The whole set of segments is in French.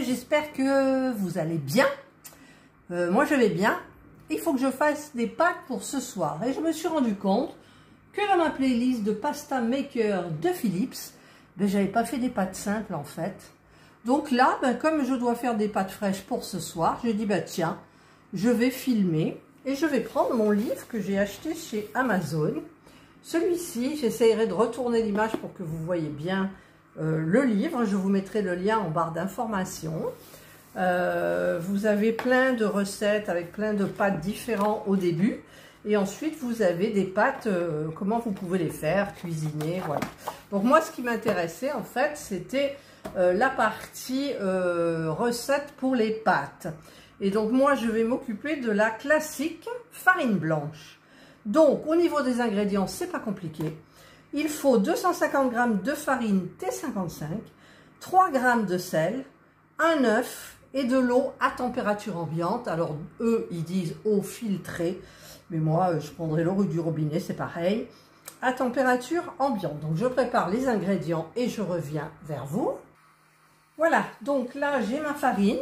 j'espère que vous allez bien. Moi je vais bien. Il faut que je fasse des pâtes pour ce soir. Et je me suis rendu compte que dans ma playlist de Pasta Maker de Philips, j'avais pas fait des pâtes simples en fait. Donc là, comme je dois faire des pâtes fraîches pour ce soir, j'ai dit tiens, je vais filmer et je vais prendre mon livre que j'ai acheté chez Amazon. Celui-ci, j'essaierai de retourner l'image pour que vous voyez bien le livre. Je vous mettrai le lien en barre d'informations. Vous avez plein de recettes avec plein de pâtes différents au début. Et ensuite, vous avez des pâtes, comment vous pouvez les faire, cuisiner, voilà. Donc moi, ce qui m'intéressait, en fait, c'était la partie recette pour les pâtes. Et donc moi, je vais m'occuper de la classique farine blanche. Donc, au niveau des ingrédients, c'est pas compliqué. Il faut 250 g de farine T55, 3 g de sel, un œuf et de l'eau à température ambiante. Alors, eux, ils disent eau filtrée, mais moi, je prendrai l'eau du robinet, c'est pareil, à température ambiante. Donc, je prépare les ingrédients et je reviens vers vous. Voilà, donc là, j'ai ma farine.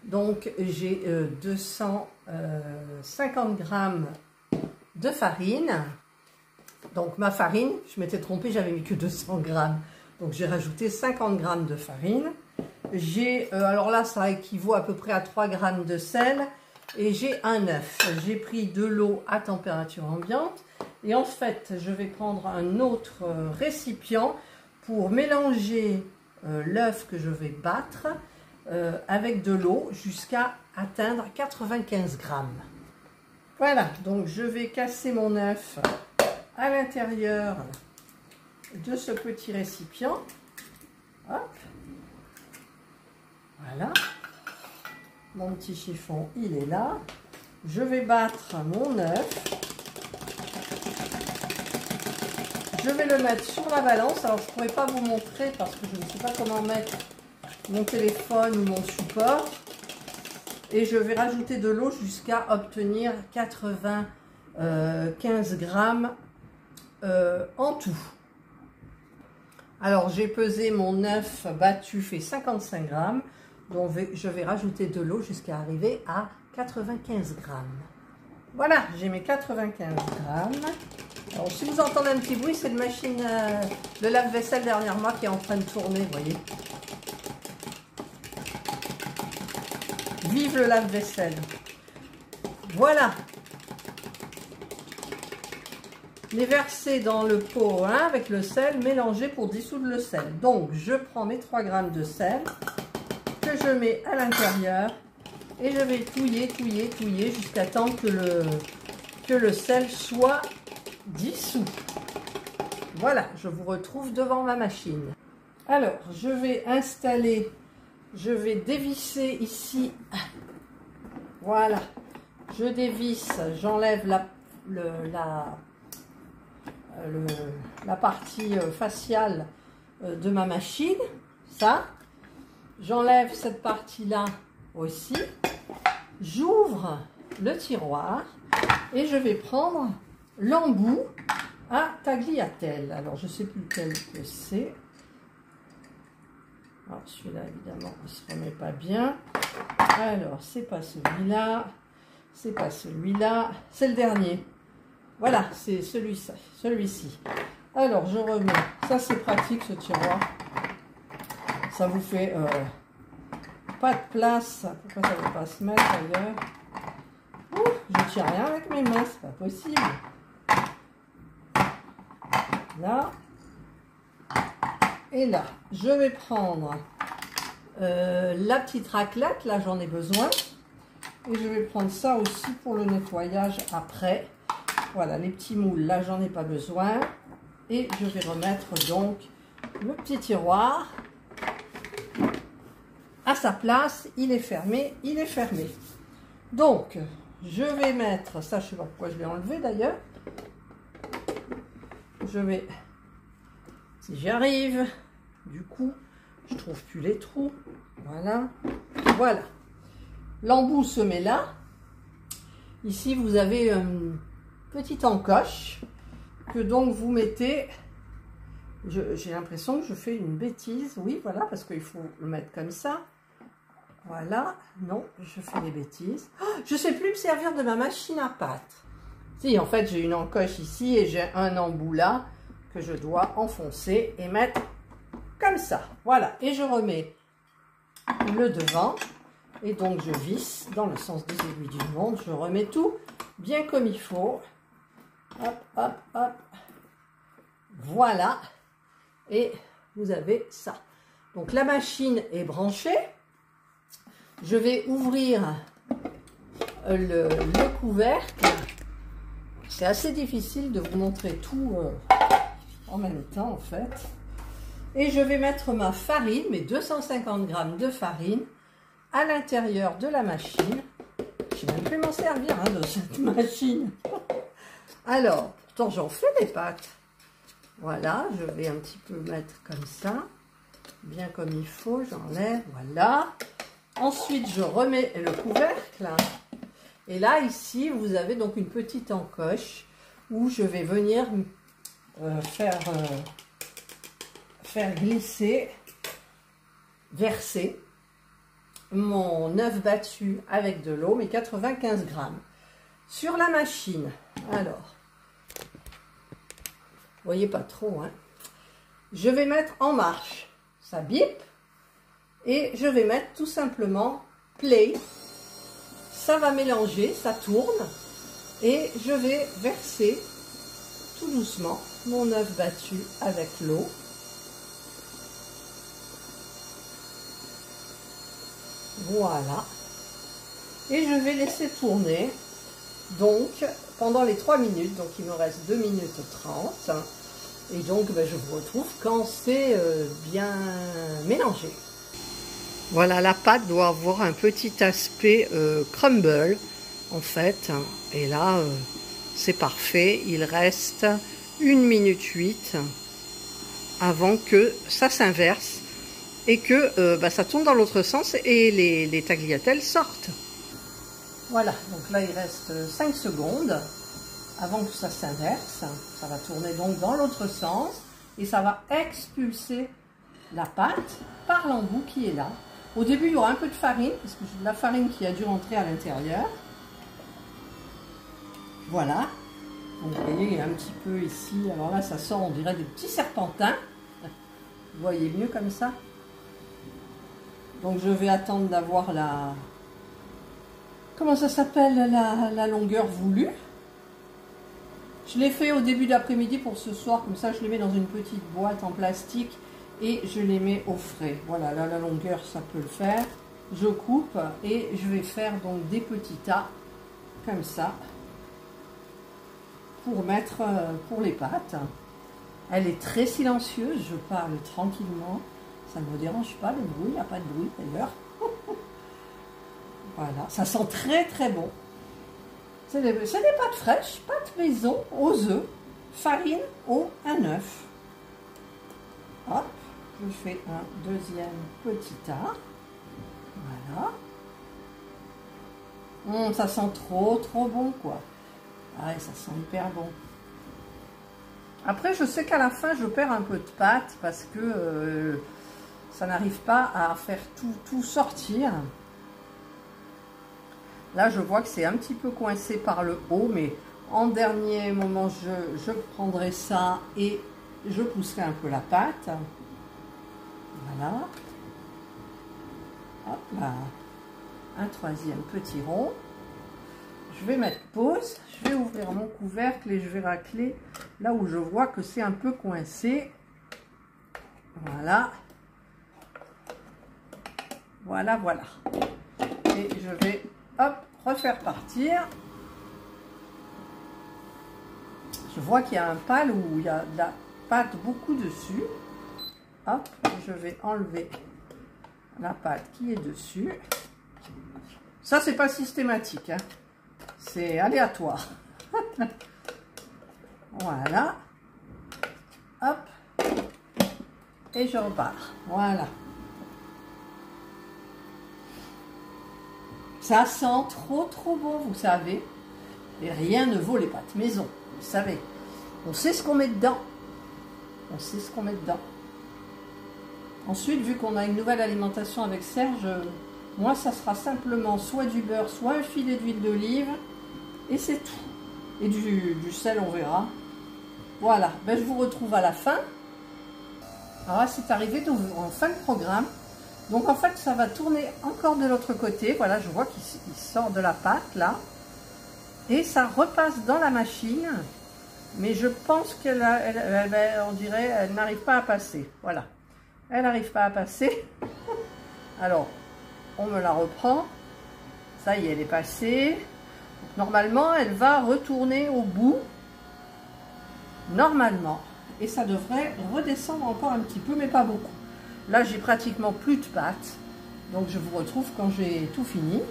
Donc, j'ai 250 g de farine. Donc ma farine, je m'étais trompée, j'avais mis que 200 g, donc j'ai rajouté 50 g de farine. J'ai, alors là ça équivaut à peu près à 3 g de sel, et j'ai un œuf. J'ai pris de l'eau à température ambiante, et en fait je vais prendre un autre récipient pour mélanger l'œuf que je vais battre avec de l'eau jusqu'à atteindre 95 g. Voilà, donc je vais casser mon œuf à l'intérieur de ce petit récipient. Hop. Voilà. Mon petit chiffon, il est là. Je vais battre mon œuf. Je vais le mettre sur la balance. Alors, je ne pourrais pas vous montrer parce que je ne sais pas comment mettre mon téléphone ou mon support. Et je vais rajouter de l'eau jusqu'à obtenir 95 g en tout. Alors j'ai pesé mon œuf battu, fait 55 g, donc je vais rajouter de l'eau jusqu'à arriver à 95 g. Voilà, j'ai mes 95 g. Alors si vous entendez un petit bruit, c'est une machine de lave-vaisselle derrière moi qui est en train de tourner, vous voyez. Vive le lave-vaisselle. Voilà. Les verser dans le pot avec le sel, mélanger pour dissoudre le sel. Donc, je prends mes 3 g de sel que je mets à l'intérieur et je vais touiller jusqu'à temps que le sel soit dissous. Voilà, je vous retrouve devant ma machine. Alors, je vais installer, je vais dévisser ici. Voilà, je dévisse, j'enlève la partie faciale de ma machine, ça, j'enlève cette partie là aussi, j'ouvre le tiroir et je vais prendre l'embout à tagliatelle. Alors je sais plus lequel que c'est. Alors celui-là évidemment il se remet pas bien. Alors c'est pas celui-là, c'est pas celui-là, c'est le dernier. Voilà, c'est celui-ci. Alors, je remets. Ça, c'est pratique, ce tiroir. Ça vous fait pas de place. Pourquoi ça ne veut pas se mettre, d'ailleurs? Je ne tiens rien avec mes mains, c'est pas possible. Là. Et là. Je vais prendre la petite raclette. Là, j'en ai besoin. Et je vais prendre ça aussi pour le nettoyage après. Voilà, les petits moules, là, j'en ai pas besoin. Et je vais remettre donc le petit tiroir à sa place. Il est fermé, il est fermé. Donc, je vais mettre, ça, je sais pas pourquoi je l'ai enlevé d'ailleurs. Je vais, si j'y arrive, du coup, je trouve plus les trous. Voilà, voilà. L'embout se met là. Ici, vous avez petite encoche que donc vous mettez, j'ai l'impression que je fais une bêtise, oui voilà, parce qu'il faut le mettre comme ça, Voilà, non, je fais des bêtises. Oh, je ne sais plus me servir de ma machine à pâte. Si, en fait, j'ai une encoche ici et j'ai un embout là que je dois enfoncer et mettre comme ça. Voilà, et je remets le devant et donc je visse dans le sens des aiguilles d'une montre. Je remets tout bien comme il faut. Hop, hop, hop. Voilà, et vous avez ça. Donc la machine est branchée. Je vais ouvrir le couvercle. C'est assez difficile de vous montrer tout en même temps en fait. Et je vais mettre ma farine, mes 250 g de farine, à l'intérieur de la machine. Je ne sais même plus m'en servir hein, de cette machine. Alors, pourtant j'en fais des pâtes. Voilà, je vais un petit peu mettre comme ça, bien comme il faut, j'enlève, voilà. Ensuite, je remets le couvercle. Et là, ici, vous avez donc une petite encoche où je vais venir faire glisser, verser mon œuf battu avec de l'eau, mes 95 g. Sur la machine, alors, vous voyez pas trop, hein. Je vais mettre en marche, ça bip. Et je vais mettre tout simplement play. Ça va mélanger, ça tourne. Et je vais verser tout doucement mon œuf battu avec l'eau. Voilà. Et je vais laisser tourner. Donc, pendant les 3 minutes. Donc, il me reste 2 minutes 30. Et donc, je vous retrouve quand c'est bien mélangé. Voilà, la pâte doit avoir un petit aspect crumble, en fait. Et là, c'est parfait. Il reste 1 minute 8 avant que ça s'inverse et que ça tourne dans l'autre sens et les tagliatelles sortent. Voilà, donc là, il reste 5 secondes avant que ça s'inverse. Ça va tourner donc dans l'autre sens et ça va expulser la pâte par l'embout qui est là. Au début, il y aura un peu de farine, parce que j'ai de la farine qui a dû rentrer à l'intérieur. Voilà. Donc, vous voyez, il y a un petit peu ici. Alors là, ça sort, on dirait des petits serpentins. Vous voyez mieux comme ça. Donc, je vais attendre d'avoir la... Comment ça s'appelle, la longueur voulue. Je l'ai fait au début d'après-midi pour ce soir. Comme ça, je les mets dans une petite boîte en plastique. Et je les mets au frais. Voilà, là la longueur ça peut le faire. Je coupe et je vais faire donc des petits tas comme ça pour mettre pour les pâtes. Elle est très silencieuse, je parle tranquillement. Ça ne me dérange pas le bruit, il n'y a pas de bruit d'ailleurs. Voilà, ça sent très très bon. C'est des pâtes fraîches, pâtes maison aux œufs, farine, eau, un œuf. Hop. Je fais un deuxième petit tas. Voilà. Ça sent trop bon quoi. Ah, ça sent hyper bon. Après, je sais qu'à la fin, je perds un peu de pâte parce que ça n'arrive pas à faire tout sortir. Là, je vois que c'est un petit peu coincé par le haut, mais en dernier moment, je prendrai ça et je pousserai un peu la pâte. Voilà. Hop là. Un troisième petit rond. Je vais mettre pause. Je vais ouvrir mon couvercle et je vais racler là où je vois que c'est un peu coincé. Voilà. Voilà. Et je vais, hop, refaire partir. Je vois qu'il y a un pal où il y a de la pâte beaucoup dessus. Hop, je vais enlever la pâte qui est dessus. Ça, c'est pas systématique, hein. C'est aléatoire. Voilà. Hop. Et je repars. Voilà. Ça sent trop bon, vous savez. Et rien ne vaut les pâtes maison, vous savez. On sait ce qu'on met dedans. On sait ce qu'on met dedans. Ensuite, vu qu'on a une nouvelle alimentation avec Serge, Moi, ça sera simplement soit du beurre, soit un filet d'huile d'olive. Et c'est tout. Et du sel, on verra. Voilà, ben, je vous retrouve à la fin. Alors là, c'est arrivé en fin de programme. Donc en fait, ça va tourner encore de l'autre côté. Voilà, je vois qu'il sort de la pâte, là. Et ça repasse dans la machine. Mais je pense qu'elle, on dirait, elle n'arrive pas à passer. Voilà. Elle n'arrive pas à passer. Alors, on me la reprend. Ça y est, elle est passée. Donc, normalement, elle va retourner au bout. Normalement. Et ça devrait redescendre encore un petit peu, mais pas beaucoup. Là, j'ai pratiquement plus de pâte. Donc, je vous retrouve quand j'ai tout fini.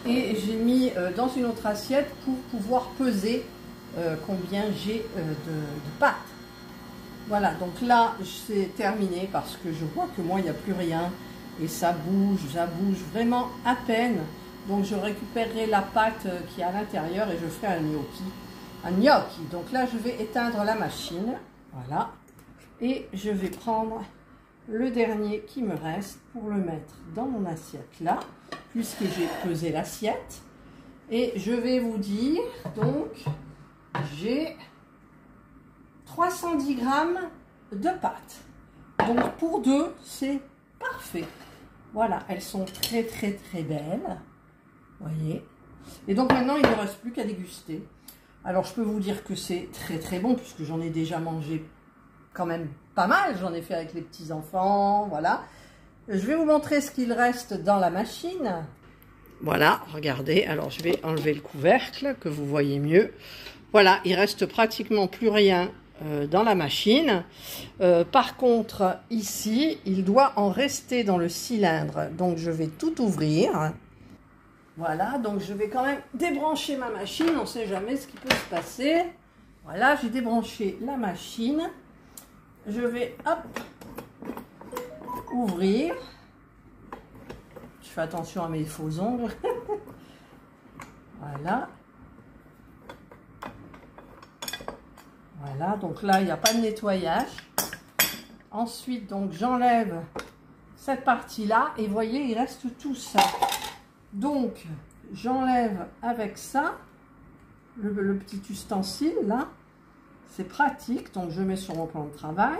Et j'ai mis dans une autre assiette pour pouvoir peser combien j'ai de pâte. Voilà, donc là, c'est terminé parce que je vois que moi, il n'y a plus rien. Et ça bouge vraiment à peine. Donc, je récupérerai la pâte qui est à l'intérieur et je ferai un gnocchi. Un gnocchi. Donc là, je vais éteindre la machine. Voilà. Et je vais prendre le dernier qui me reste pour le mettre dans mon assiette là, puisque j'ai pesé l'assiette. Et je vais vous dire, donc, j'ai 310 grammes de pâte. Donc pour deux, c'est parfait. Voilà, elles sont très belles. Voyez. Et donc maintenant, il ne reste plus qu'à déguster. Alors je peux vous dire que c'est très bon, puisque j'en ai déjà mangé quand même pas mal. J'en ai fait avec les petits-enfants, voilà. Je vais vous montrer ce qu'il reste dans la machine. Voilà, regardez. Alors je vais enlever le couvercle, que vous voyez mieux. Voilà, il reste pratiquement plus rien dans la machine. Par contre, ici, il doit en rester dans le cylindre. Donc je vais tout ouvrir. Voilà, donc je vais quand même débrancher ma machine. On ne sait jamais ce qui peut se passer. Voilà, j'ai débranché la machine. Je vais, hop, ouvrir. Je fais attention à mes faux ongles. Voilà. Voilà, donc là, il n'y a pas de nettoyage. Ensuite, donc, j'enlève cette partie-là. Et voyez, il reste tout ça. Donc, j'enlève avec ça, le petit ustensile, là. C'est pratique, donc je mets sur mon plan de travail.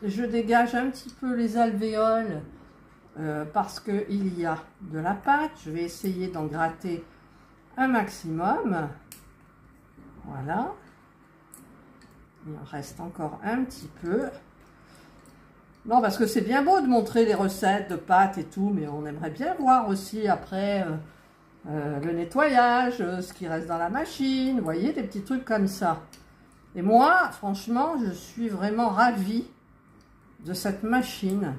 Je dégage un petit peu les alvéoles parce qu'il y a de la pâte. Je vais essayer d'en gratter un maximum. Voilà. Il en reste encore un petit peu. Non, parce que c'est bien beau de montrer les recettes de pâtes et tout, mais on aimerait bien voir aussi après le nettoyage, ce qui reste dans la machine. Vous voyez, des petits trucs comme ça. Et moi, franchement, je suis vraiment ravie de cette machine.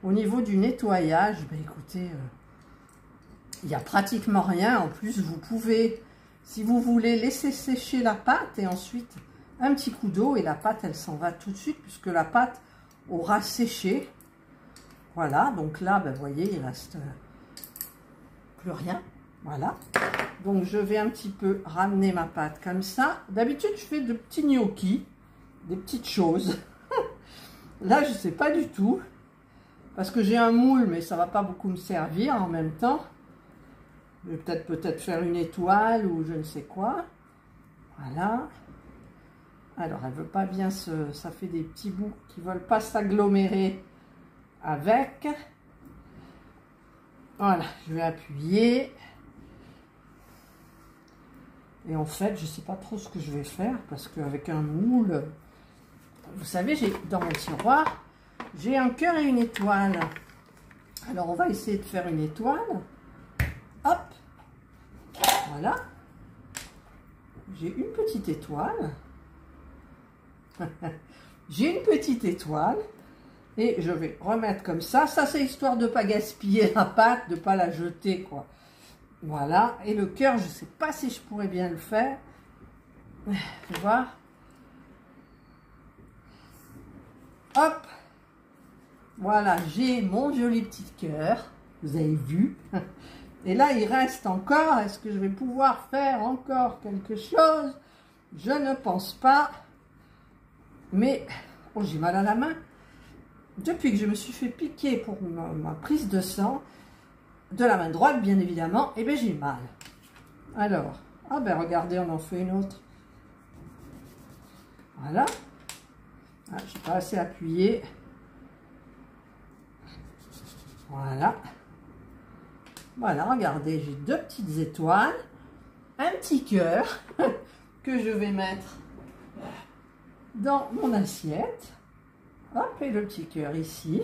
Au niveau du nettoyage, ben écoutez, il n'y a pratiquement rien. En plus, vous pouvez, si vous voulez, laisser sécher la pâte et ensuite un petit coup d'eau et la pâte, elle s'en va tout de suite puisque la pâte aura séché. Voilà, donc là, ben, vous voyez, il reste plus rien. Voilà. Donc, je vais un petit peu ramener ma pâte comme ça. D'habitude, je fais de petits gnocchis, des petites choses. Là, je ne sais pas du tout. Parce que j'ai un moule, mais ça ne va pas beaucoup me servir en même temps. Je vais peut-être faire une étoile ou je ne sais quoi. Voilà. Alors, elle ne veut pas bien ça fait des petits bouts qui ne veulent pas s'agglomérer avec. Voilà, je vais appuyer. Et en fait, je ne sais pas trop ce que je vais faire parce qu'avec un moule, vous savez, dans mon tiroir, j'ai un cœur et une étoile. Alors, on va essayer de faire une étoile. Hop. Voilà. J'ai une petite étoile. J'ai une petite étoile. Et je vais remettre comme ça. Ça, c'est histoire de ne pas gaspiller la pâte, de ne pas la jeter, quoi. Voilà. Et le cœur, je ne sais pas si je pourrais bien le faire. Faut voir. Hop. Voilà, j'ai mon joli petit cœur. Vous avez vu. Et là, il reste encore. Est-ce que je vais pouvoir faire encore quelque chose? Je ne pense pas. Mais, oh, j'ai mal à la main. Depuis que je me suis fait piquer pour ma prise de sang, de la main droite, bien évidemment, et bien j'ai mal. Alors, ah ben regardez, on en fait une autre. Voilà. Ah, je n'ai pas assez appuyé. Voilà. Voilà, regardez, j'ai deux petites étoiles, un petit cœur que je vais mettre dans mon assiette. Hop, et le petit cœur ici.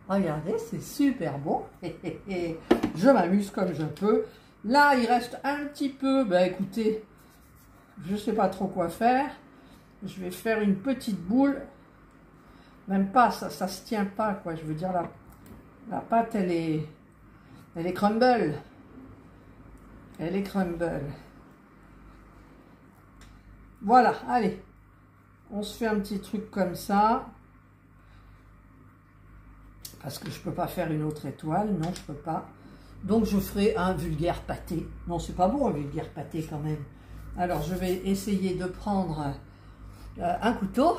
Regardez, c'est super beau. Je m'amuse comme je peux. Là, il reste un petit peu. Ben écoutez, je ne sais pas trop quoi faire. Je vais faire une petite boule. Même pas, ça se tient pas, quoi. Je veux dire, la pâte, elle est crumble. Elle est crumble. Voilà, allez. On se fait un petit truc comme ça. Parce que je ne peux pas faire une autre étoile. Non, je ne peux pas. Donc, je ferai un vulgaire pâté. Non, c'est pas bon, un vulgaire pâté, quand même. Alors, je vais essayer de prendre un couteau.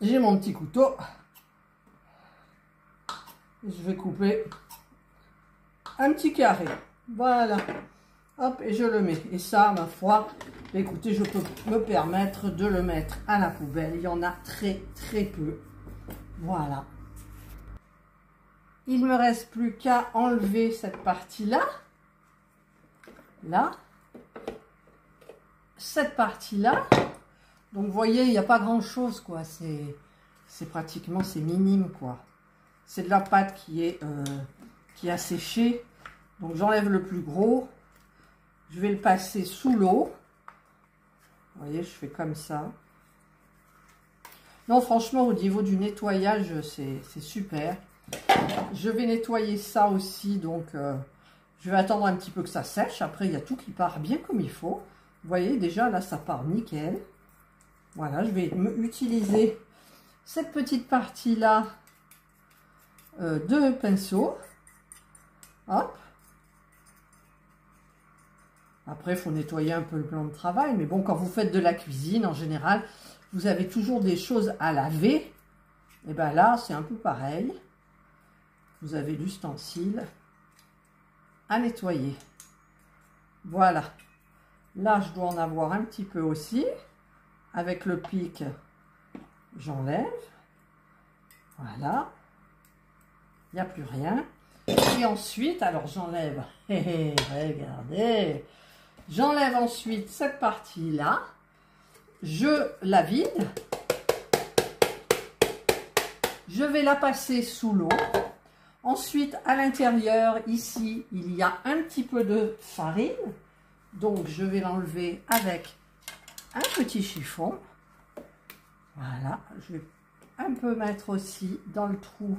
J'ai mon petit couteau. Je vais couper un petit carré. Voilà. Hop, et je le mets. Et ça, ma foi, écoutez, je peux me permettre de le mettre à la poubelle. Il y en a très, très peu. Voilà. Il ne me reste plus qu'à enlever cette partie-là. Là. Cette partie-là. Donc, vous voyez, il n'y a pas grand-chose, quoi. C'est pratiquement, c'est minime, quoi. C'est de la pâte qui a séché. Donc, j'enlève le plus gros. Je vais le passer sous l'eau. Vous voyez, je fais comme ça. Non, franchement, au niveau du nettoyage, c'est super. Je vais nettoyer ça aussi. Donc, je vais attendre un petit peu que ça sèche. Après, il y a tout qui part bien comme il faut. Vous voyez, déjà, là, ça part nickel. Voilà, je vais utiliser cette petite partie-là de pinceau. Hop. Après, il faut nettoyer un peu le plan de travail. Mais bon, quand vous faites de la cuisine, en général, vous avez toujours des choses à laver. Et bien là, c'est un peu pareil. Vous avez l'ustensile à nettoyer. Voilà. Là, je dois en avoir un petit peu aussi. Avec le pic, j'enlève. Voilà. Il n'y a plus rien. Et ensuite, alors j'enlève. Regardez. J'enlève ensuite cette partie-là. Je la vide. Je vais la passer sous l'eau. Ensuite, à l'intérieur, ici, il y a un petit peu de farine. Donc, je vais l'enlever avec un petit chiffon. Voilà, je vais un peu mettre aussi dans le trou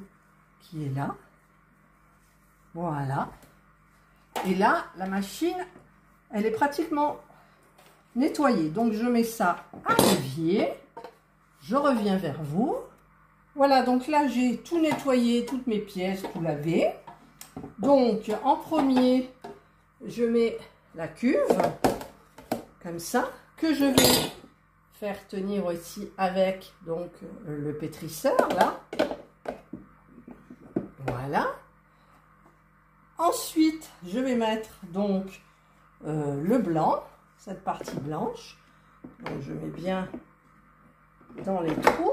qui est là. Voilà. Et là, la machine, elle est pratiquement nettoyée. Donc, je mets ça à l'évier. Je reviens vers vous. Voilà, donc là, j'ai tout nettoyé, toutes mes pièces, tout lavé. Donc, en premier, je mets la cuve, comme ça, que je vais faire tenir aussi avec donc le pétrisseur là. Voilà. Ensuite, je vais mettre donc le blanc, cette partie blanche. Donc je mets bien dans les trous.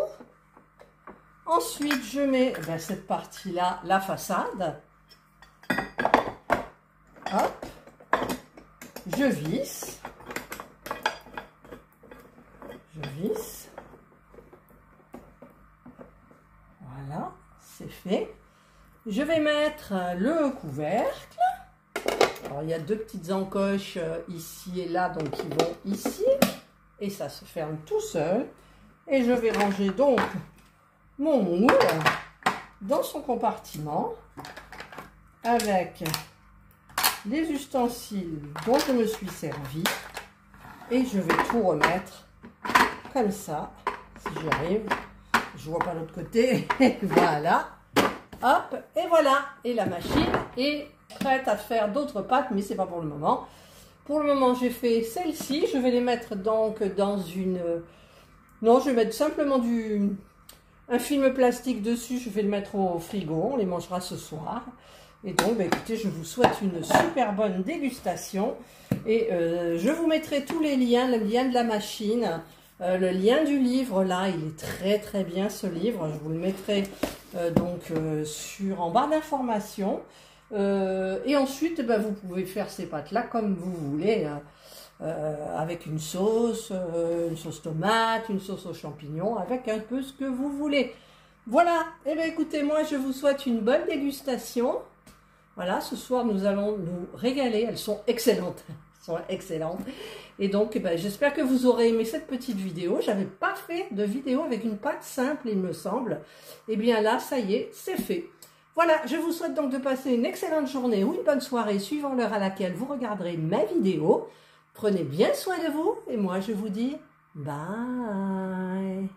Ensuite, je mets cette partie là, la façade. Hop. Je visse. Je visse. Voilà, c'est fait. Je vais mettre le couvercle. Alors, il y a deux petites encoches ici et là, donc ils vont ici. Et ça se ferme tout seul. Et je vais ranger donc mon moule dans son compartiment avec les ustensiles dont je me suis servi. Et je vais tout remettre comme ça, si j'y arrive. Je vois pas l'autre côté. Voilà. Hop, et voilà. Et la machine est prête à faire d'autres pâtes, mais c'est pas pour le moment. Pour le moment, j'ai fait celle-ci. Je vais les mettre donc dans une... Non, je vais mettre simplement un film plastique dessus. Je vais le mettre au frigo. On les mangera ce soir. Et donc, bah, écoutez, je vous souhaite une super bonne dégustation. Et je vous mettrai tous les liens, le lien de la machine, le lien du livre, là, il est très très bien ce livre. Je vous le mettrai en barre d'informations. Et ensuite, bah, vous pouvez faire ces pâtes-là comme vous voulez. Avec une sauce tomate, une sauce aux champignons, avec un peu ce que vous voulez. Voilà, et bien écoutez, moi je vous souhaite une bonne dégustation. Voilà, ce soir nous allons nous régaler, elles sont excellentes. Elles sont excellentes. Et donc, j'espère que vous aurez aimé cette petite vidéo. J'avais pas fait de vidéo avec une pâte simple, il me semble. Et bien là, ça y est, c'est fait. Voilà, je vous souhaite donc de passer une excellente journée ou une bonne soirée, suivant l'heure à laquelle vous regarderez ma vidéo. Prenez bien soin de vous et moi je vous dis bye.